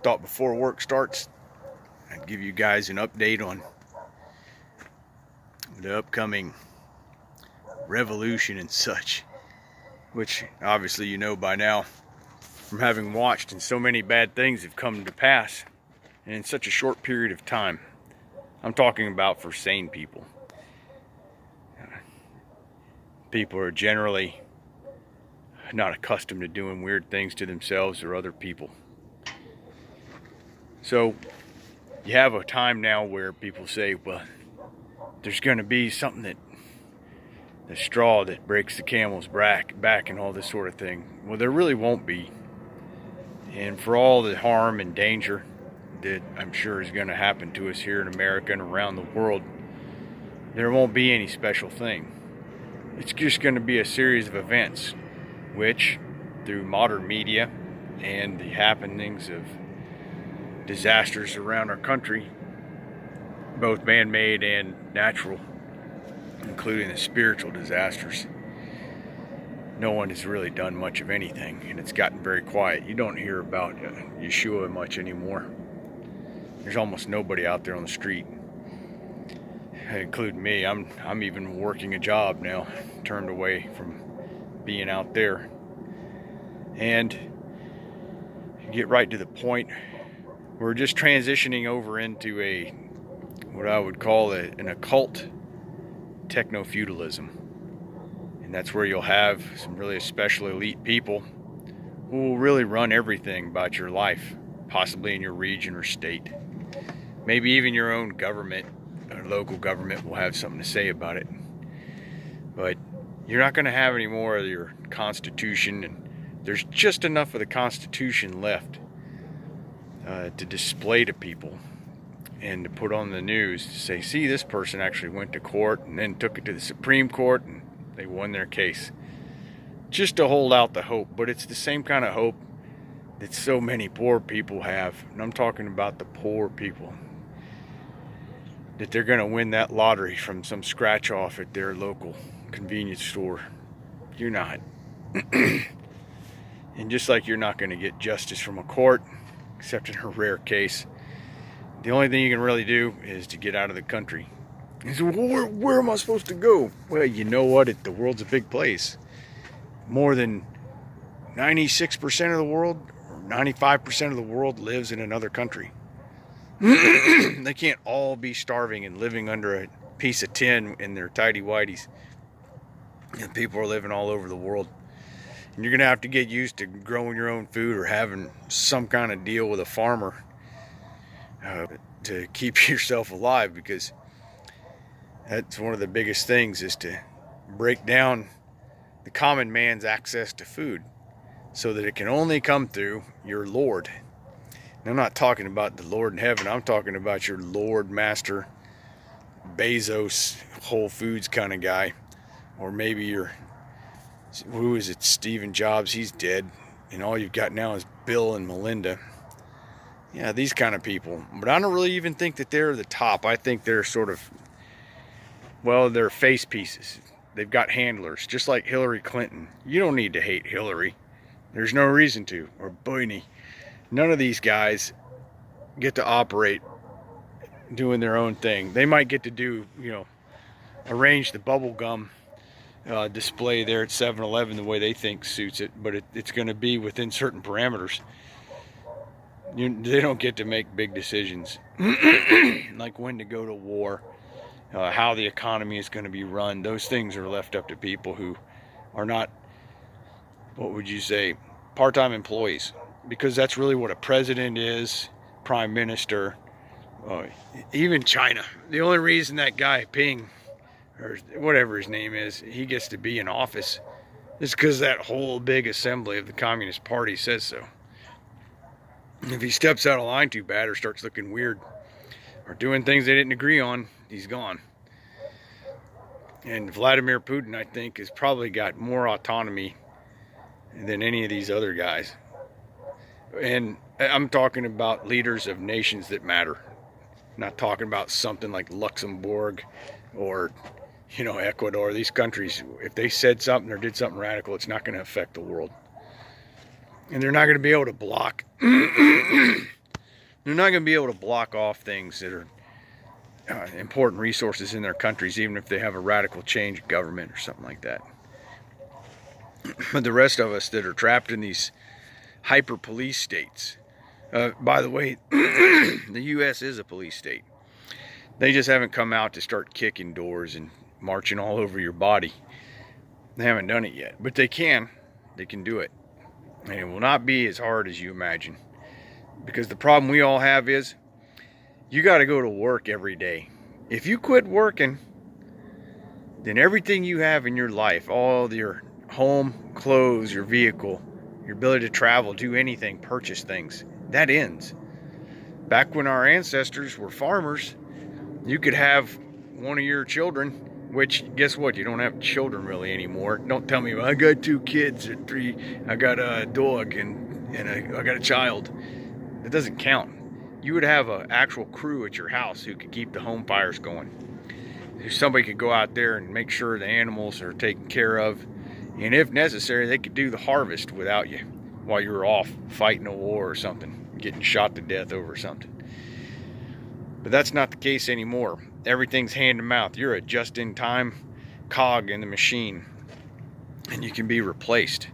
thought before work starts, I'd give you guys an update on the upcoming revolution and such, which obviously you know by now from having watched, and so many bad things have come to pass and in such a short period of time. I'm talking about for sane people. People are generally not accustomed to doing weird things to themselves or other people. So you have a time now where people say, well, there's going to be something that, the straw that breaks the camel's back and all this sort of thing. Well, there really won't be. And for all the harm and danger that I'm sure is going to happen to us here in America and around the world, there won't be any special thing. It's just going to be a series of events which, through modern media and the happenings of disasters around our country, both man-made and natural, including the spiritual disasters, no one has really done much of anything, and it's gotten very quiet. You don't hear about Yeshua much anymore. There's almost nobody out there on the street, including me. I'm even working a job now, turned away from being out there. And get right to the point, we're just transitioning over into what I would call an occult technofeudalism. And that's where you'll have some really special elite people who will really run everything about your life, possibly in your region or state. Maybe even your own government or local government will have something to say about it. But you're not going to have any more of your Constitution, and there's just enough of the Constitution left to display to people and to put on the news to say, see, this person actually went to court and then took it to the Supreme Court and they won their case. Just to hold out the hope. But it's the same kind of hope that so many poor people have. And I'm talking about the poor people. That they're going to win that lottery from some scratch off at their local convenience store. You're not. And just like you're not going to get justice from a court, except in a rare case, the only thing you can really do is to get out of the country. You say, well, where am I supposed to go? Well, you know what? The world's a big place. More than 96% of the world, or 95% of the world lives in another country. They can't all be starving and living under a piece of tin in their tighty-whities. And people are living all over the world. And you're going to have to get used to growing your own food or having some kind of deal with a farmer to keep yourself alive, because that's one of the biggest things, is to break down the common man's access to food so that it can only come through your Lord. And I'm not talking about the Lord in heaven. I'm talking about your Lord, Master, Bezos, Whole Foods kind of guy. Or maybe who is it, Stephen Jobs? He's dead. And all you've got now is Bill and Melinda. Yeah, these kind of people. But I don't really even think that they're the top. I think they're sort of, well, they're face pieces. They've got handlers, just like Hillary Clinton. You don't need to hate Hillary. There's no reason to. Or Bernie. None of these guys get to operate doing their own thing. They might get to do, arrange the bubble gum display there at 7-Eleven the way they think suits it, but it's going to be within certain parameters. They don't get to make big decisions like when to go to war, how the economy is going to be run. Those things are left up to people who are not, what would you say, part-time employees, because that's really what a president is, prime minister, even China. The only reason that guy Ping, or whatever his name is, he gets to be in office is because that whole big assembly of the Communist Party says so. If he steps out of line too bad or starts looking weird or doing things they didn't agree on, he's gone. And Vladimir Putin, I think, has probably got more autonomy than any of these other guys. And I'm talking about leaders of nations that matter. I'm not talking about something like Luxembourg or, Ecuador. These countries, if they said something or did something radical, it's not going to affect the world. And they're not going to be able to block They're not going to be able to block off things that are important resources in their countries, even if they have a radical change of government or something like that. But the rest of us that are trapped in these hyper police states, by the way, the U.S. is a police state. They just haven't come out to start kicking doors and marching all over your body. They haven't done it yet, but they can. They can do it. And it will not be as hard as you imagine. Because the problem we all have is, you got to go to work every day. If you quit working, then everything you have in your life, all your home, clothes, your vehicle, your ability to travel, do anything, purchase things, that ends. Back when our ancestors were farmers, you could have one of your children, which, guess what? You don't have children really anymore. Don't tell me, well, I got 2 kids or 3, I got a dog and I got a child. That doesn't count. You would have an actual crew at your house who could keep the home fires going. Somebody could go out there and make sure the animals are taken care of. And if necessary, they could do the harvest without you while you were off fighting a war or something, getting shot to death over something. But that's not the case anymore. Everything's hand to mouth. You're a just-in-time cog in the machine, and you can be replaced.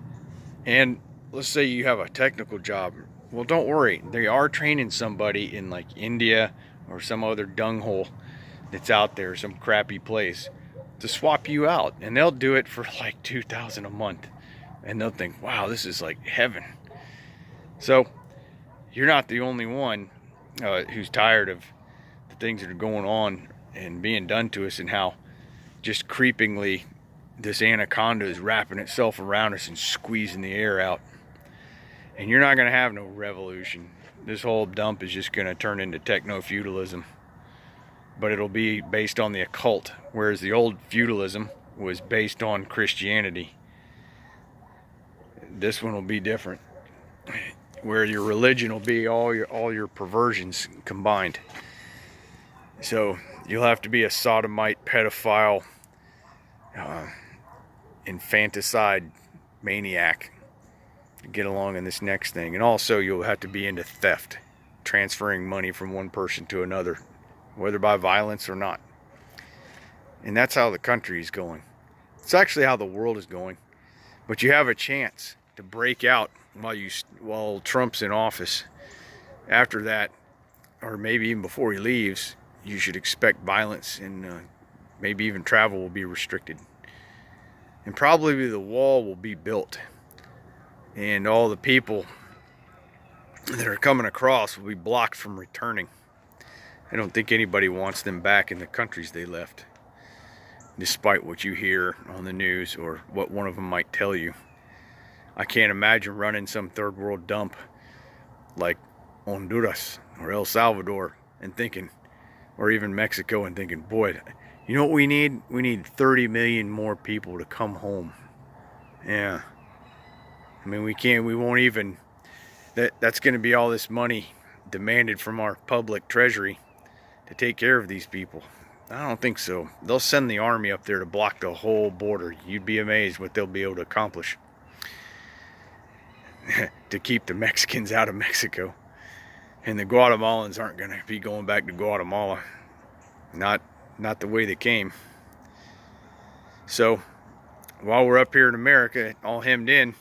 And let's say you have a technical job. Well, don't worry. They are training somebody in like India or some other dunghole that's out there, some crappy place, to swap you out. And they'll do it for like $2,000 a month. And they'll think, wow, this is like heaven. So you're not the only one who's tired of the things that are going on and being done to us, and how just creepingly this anaconda is wrapping itself around us and squeezing the air out. And you're not going to have no revolution. This whole dump is just going to turn into technofeudalism. But it'll be based on the occult, whereas the old feudalism was based on Christianity. This one will be different, where your religion will be all your perversions combined. So you'll have to be a sodomite, pedophile, infanticide maniac to get along in this next thing. And also you'll have to be into theft, transferring money from one person to another, whether by violence or not. And that's how the country is going. It's actually how the world is going. But you have a chance to break out while Trump's in office. After that, or maybe even before he leaves, you should expect violence, and maybe even travel will be restricted. And probably the wall will be built. And all the people that are coming across will be blocked from returning. I don't think anybody wants them back in the countries they left, despite what you hear on the news or what one of them might tell you. I can't imagine running some third world dump like Honduras or El Salvador and thinking, or even Mexico, and thinking, boy, you know what we need? We need 30 million more people to come home. Yeah. I mean, we won't even, that's going to be all this money demanded from our public treasury to take care of these people. I don't think so. They'll send the army up there to block the whole border. You'd be amazed what they'll be able to accomplish to keep the Mexicans out of Mexico. And the Guatemalans aren't going to be going back to Guatemala. Not the way they came. So, while we're up here in America, all hemmed in,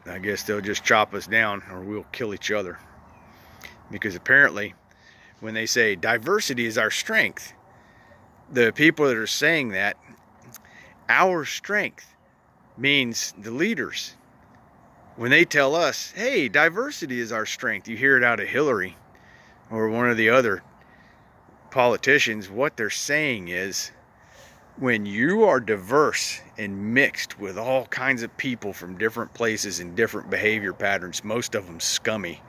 I guess they'll just chop us down, or we'll kill each other. Because apparently, when they say diversity is our strength, the people that are saying that, our strength means the leaders. When they tell us, hey, diversity is our strength, you hear it out of Hillary or one of the other politicians, what they're saying is, when you are diverse and mixed with all kinds of people from different places and different behavior patterns, most of them scummy,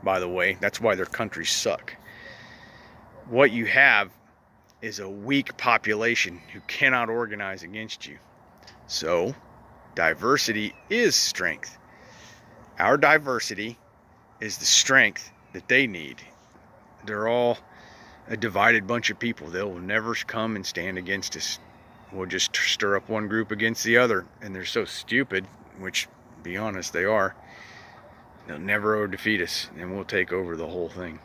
by the way, that's why their countries suck. What you have is a weak population who cannot organize against you. So, diversity is strength. Our diversity is the strength that they need. They're all a divided bunch of people. They will never come and stand against us. We'll just stir up one group against the other. And they're so stupid, which, to be honest, they are. they'll never defeat us, and we'll take over the whole thing.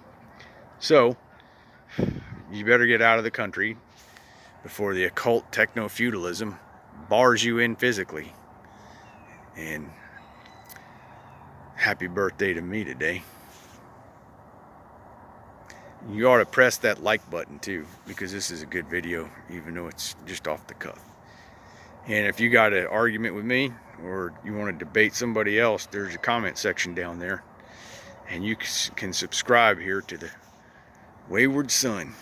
So you better get out of the country before the occult technofeudalism bars you in physically. And happy birthday to me today. You ought to press that like button too, because this is a good video, even though it's just off the cuff. And if you got an argument with me, or you want to debate somebody else, there's a comment section down there. And you can subscribe here to the Wayward Son.